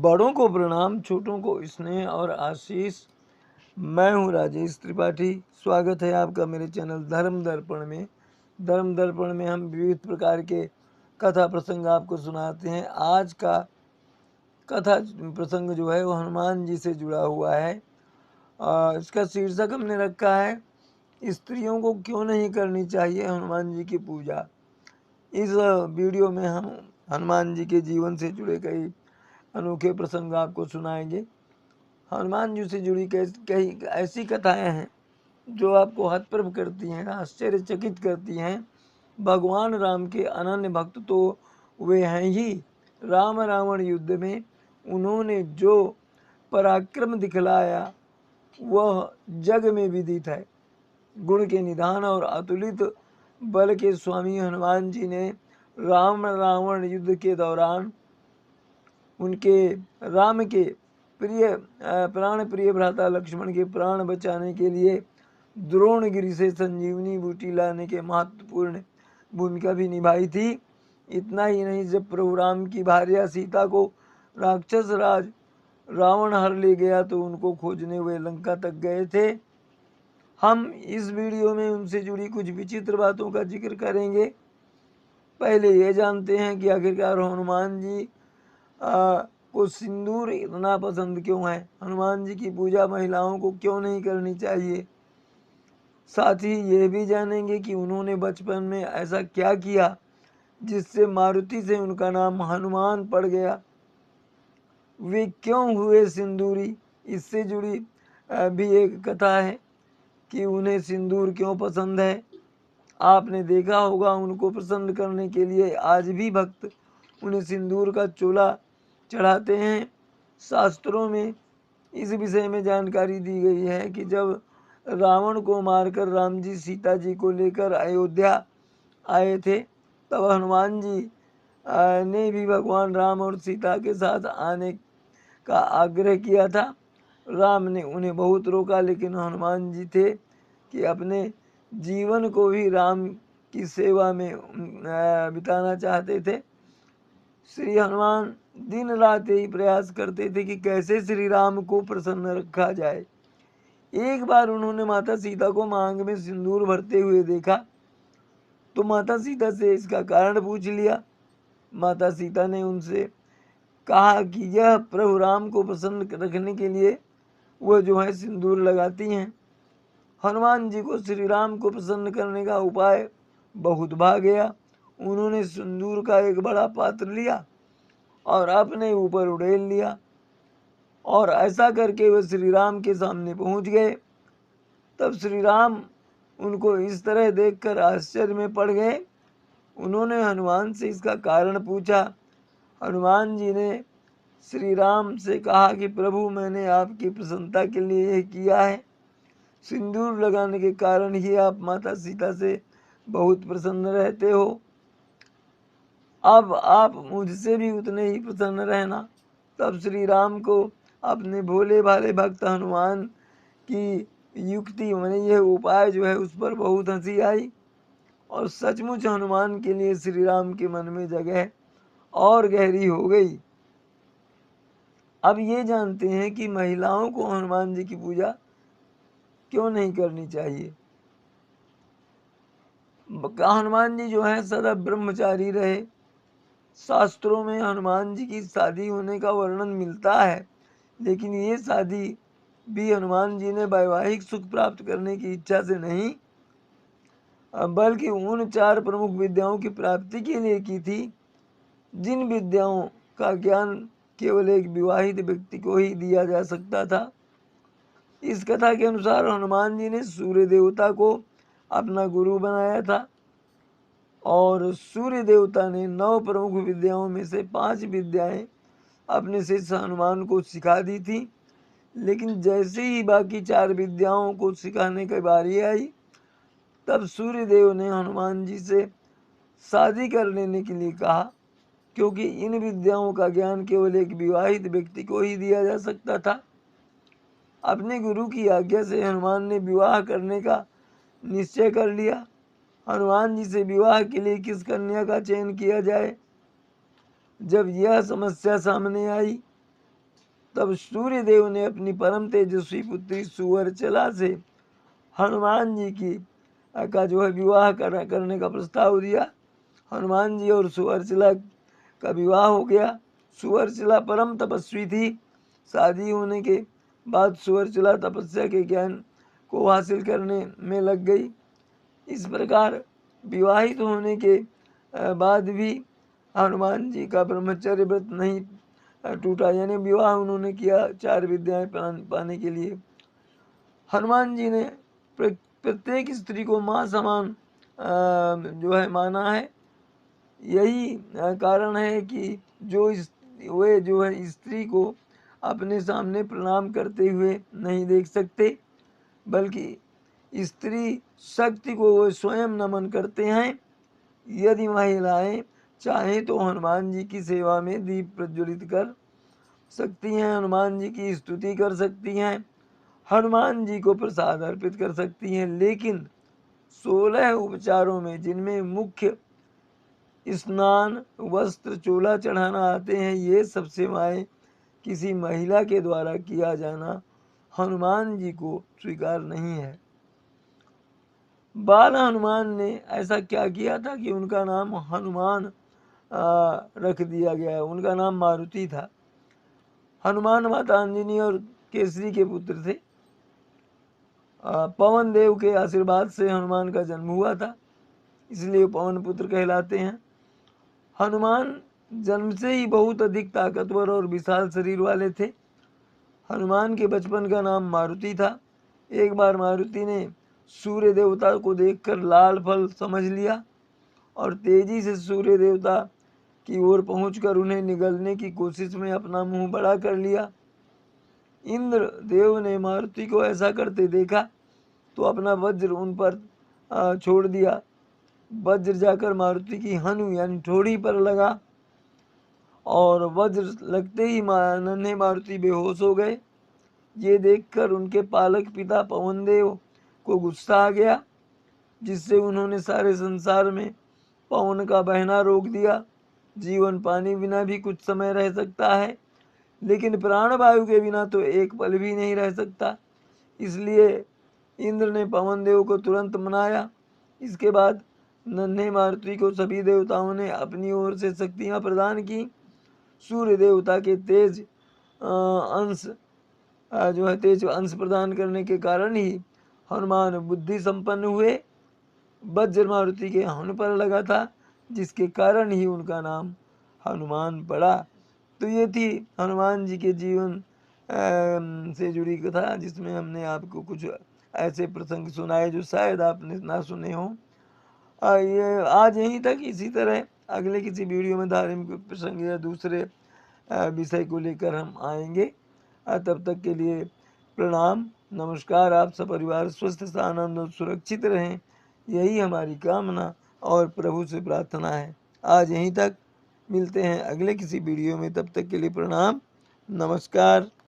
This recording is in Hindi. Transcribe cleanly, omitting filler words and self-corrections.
बड़ों को प्रणाम, छोटों को स्नेह और आशीष। मैं हूं राजेश त्रिपाठी। स्वागत है आपका मेरे चैनल धर्म दर्पण में। धर्म दर्पण में हम विविध प्रकार के कथा प्रसंग आपको सुनाते हैं। आज का कथा प्रसंग जो है वो हनुमान जी से जुड़ा हुआ है। इसका शीर्षक हमने रखा है, स्त्रियों को क्यों नहीं करनी चाहिए हनुमान जी की पूजा। इस वीडियो में हम हनुमान जी के जीवन से जुड़े कई अनोखे प्रसंग आपको सुनाएंगे। हनुमान जी से जुड़ी कई ऐसी कथाएं हैं जो आपको हतप्रभ करती हैं, आश्चर्यचकित करती हैं। भगवान राम के अनन्य भक्त तो वे हैं ही। राम रावण युद्ध में उन्होंने जो पराक्रम दिखलाया वह जग में विदित है। गुण के निधान और अतुलित बल के स्वामी हनुमान जी ने राम रावण युद्ध के दौरान उनके राम के प्राण प्रिय भ्राता लक्ष्मण के प्राण बचाने के लिए द्रोणगिरि से संजीवनी बूटी लाने के महत्वपूर्ण भूमिका भी निभाई थी। इतना ही नहीं, जब प्रभु राम की भार्या सीता को राक्षस राज रावण हर ले गया तो उनको खोजने वे लंका तक गए थे। हम इस वीडियो में उनसे जुड़ी कुछ विचित्र बातों का जिक्र करेंगे। पहले ये जानते हैं कि आखिरकार हनुमान जी को सिंदूर इतना पसंद क्यों है। हनुमान जी की पूजा महिलाओं को क्यों नहीं करनी चाहिए। साथ ही ये भी जानेंगे कि उन्होंने बचपन में ऐसा क्या किया जिससे मारुति से उनका नाम हनुमान पड़ गया। वे क्यों हुए सिंदूरी। इससे जुड़ी भी एक कथा है कि उन्हें सिंदूर क्यों पसंद है। आपने देखा होगा, उनको प्रसन्न करने के लिए आज भी भक्त उन्हें सिंदूर का चोला चढ़ाते हैं। शास्त्रों में इस विषय में जानकारी दी गई है कि जब रावण को मारकर राम जी सीता जी को लेकर अयोध्या आए थे, तब हनुमान जी ने भी भगवान राम और सीता के साथ आने का आग्रह किया था। राम ने उन्हें बहुत रोका, लेकिन हनुमान जी थे कि अपने जीवन को भी राम की सेवा में बिताना चाहते थे। श्री हनुमान दिन रात यही प्रयास करते थे कि कैसे श्री राम को प्रसन्न रखा जाए। एक बार उन्होंने माता सीता को मांग में सिंदूर भरते हुए देखा, तो माता सीता से इसका कारण पूछ लिया। माता सीता ने उनसे कहा कि यह प्रभु राम को प्रसन्न रखने के लिए वह जो है सिंदूर लगाती हैं। हनुमान जी को श्री राम को प्रसन्न करने का उपाय बहुत भा गया। उन्होंने सिंदूर का एक बड़ा पात्र लिया और अपने ऊपर उड़ेल लिया, और ऐसा करके वे श्री राम के सामने पहुंच गए। तब श्री राम उनको इस तरह देखकर आश्चर्य में पड़ गए। उन्होंने हनुमान से इसका कारण पूछा। हनुमान जी ने श्री राम से कहा कि प्रभु, मैंने आपकी प्रसन्नता के लिए यह किया है। सिंदूर लगाने के कारण ही आप माता सीता से बहुत प्रसन्न रहते हो। अब आप मुझसे भी उतने ही प्रसन्न रहना। तब श्री राम को अपने भोले भाले भक्त हनुमान की युक्ति माने यह उपाय जो है उस पर बहुत हंसी आई, और सचमुच हनुमान के लिए श्री राम के मन में जगह और गहरी हो गई। अब ये जानते हैं कि महिलाओं को हनुमान जी की पूजा क्यों नहीं करनी चाहिए। हनुमान जी जो है सदा ब्रह्मचारी रहे। शास्त्रों में हनुमान जी की शादी होने का वर्णन मिलता है, लेकिन ये शादी भी हनुमान जी ने वैवाहिक सुख प्राप्त करने की इच्छा से नहीं, बल्कि उन 4 प्रमुख विद्याओं की प्राप्ति के लिए की थी जिन विद्याओं का ज्ञान केवल एक विवाहित व्यक्ति को ही दिया जा सकता था। इस कथा के अनुसार हनुमान जी ने सूर्य देवता को अपना गुरु बनाया था, और सूर्य देवता ने 9 प्रमुख विद्याओं में से 5 विद्याएं अपने शिष्य हनुमान को सिखा दी थी। लेकिन जैसे ही बाकी 4 विद्याओं को सिखाने की बारी आई, तब सूर्य देव ने हनुमान जी से शादी कर लेने के लिए कहा, क्योंकि इन विद्याओं का ज्ञान केवल एक विवाहित व्यक्ति को ही दिया जा सकता था। अपने गुरु की आज्ञा से हनुमान ने विवाह करने का निश्चय कर लिया। हनुमान जी से विवाह के लिए किस कन्या का चयन किया जाए, जब यह समस्या सामने आई तब सूर्यदेव ने अपनी परम तेजस्वी पुत्री सुवर्चला से हनुमान जी की का जो है विवाह करने का प्रस्ताव दिया। हनुमान जी और सुवर्चला का विवाह हो गया। सुवर्चला परम तपस्वी थी। शादी होने के बाद सुवर्चला तपस्या के ज्ञान को हासिल करने में लग गई। इस प्रकार विवाहित होने के बाद भी हनुमान जी का ब्रह्मचर्य व्रत नहीं टूटा, यानी विवाह उन्होंने किया 4 विद्याएं पाने के लिए। हनुमान जी ने प्रत्येक स्त्री को माँ समान जो है माना है। यही कारण है कि वे जो है स्त्री को अपने सामने प्रणाम करते हुए नहीं देख सकते, बल्कि स्त्री शक्ति को वो स्वयं नमन करते हैं। यदि महिलाएं चाहें तो हनुमान जी की सेवा में दीप प्रज्वलित कर सकती हैं, हनुमान जी की स्तुति कर सकती हैं, हनुमान जी को प्रसाद अर्पित कर सकती हैं। लेकिन 16 उपचारों में, जिनमें मुख्य स्नान, वस्त्र, चोला चढ़ाना आते हैं, ये सब सेवाएं किसी महिला के द्वारा किया जाना हनुमान जी को स्वीकार नहीं है। बाल हनुमान ने ऐसा क्या किया था कि उनका नाम हनुमान रख दिया गया। उनका नाम मारुति था। हनुमान माता अंजनी और केसरी के पुत्र थे। पवन देव के आशीर्वाद से हनुमान का जन्म हुआ था, इसलिए पवन पुत्र कहलाते हैं। हनुमान जन्म से ही बहुत अधिक ताकतवर और विशाल शरीर वाले थे। हनुमान के बचपन का नाम मारुति था। एक बार मारुति ने सूर्य देवता को देखकर लाल फल समझ लिया और तेजी से सूर्य देवता की ओर पहुंचकर उन्हें निगलने की कोशिश में अपना मुंह बड़ा कर लिया। इंद्र देव ने मारुति को ऐसा करते देखा तो अपना वज्र उन पर छोड़ दिया। वज्र जाकर मारुति की हनु यानी ठोड़ी पर लगा और वज्र लगते ही नन्हे मारुति बेहोश हो गए। ये देखकर उनके पालक पिता पवन देव को गुस्सा आ गया, जिससे उन्होंने सारे संसार में पवन का बहना रोक दिया। जीवन पानी बिना भी कुछ समय रह सकता है, लेकिन प्राण वायु के बिना तो एक पल भी नहीं रह सकता। इसलिए इंद्र ने पवन देव को तुरंत मनाया। इसके बाद नन्हे मारुति को सभी देवताओं ने अपनी ओर से शक्तियां प्रदान की। सूर्य देवता के तेज अंश जो है तेज अंश प्रदान करने के कारण ही हनुमान बुद्धि संपन्न हुए। वज्र मारुति के हन पर लगा था, जिसके कारण ही उनका नाम हनुमान पड़ा। तो ये थी हनुमान जी के जीवन से जुड़ी कथा, जिसमें हमने आपको कुछ ऐसे प्रसंग सुनाए जो शायद आपने ना सुने हों। ये आज यहीं तक। इसी तरह अगले किसी वीडियो में धार्मिक प्रसंग या दूसरे विषय को लेकर हम आएंगे। तब तक के लिए प्रणाम, नमस्कार। आप सब परिवार स्वस्थ, आनंद और सुरक्षित रहें, यही हमारी कामना और प्रभु से प्रार्थना है। आज यहीं तक, मिलते हैं अगले किसी वीडियो में। तब तक के लिए प्रणाम, नमस्कार।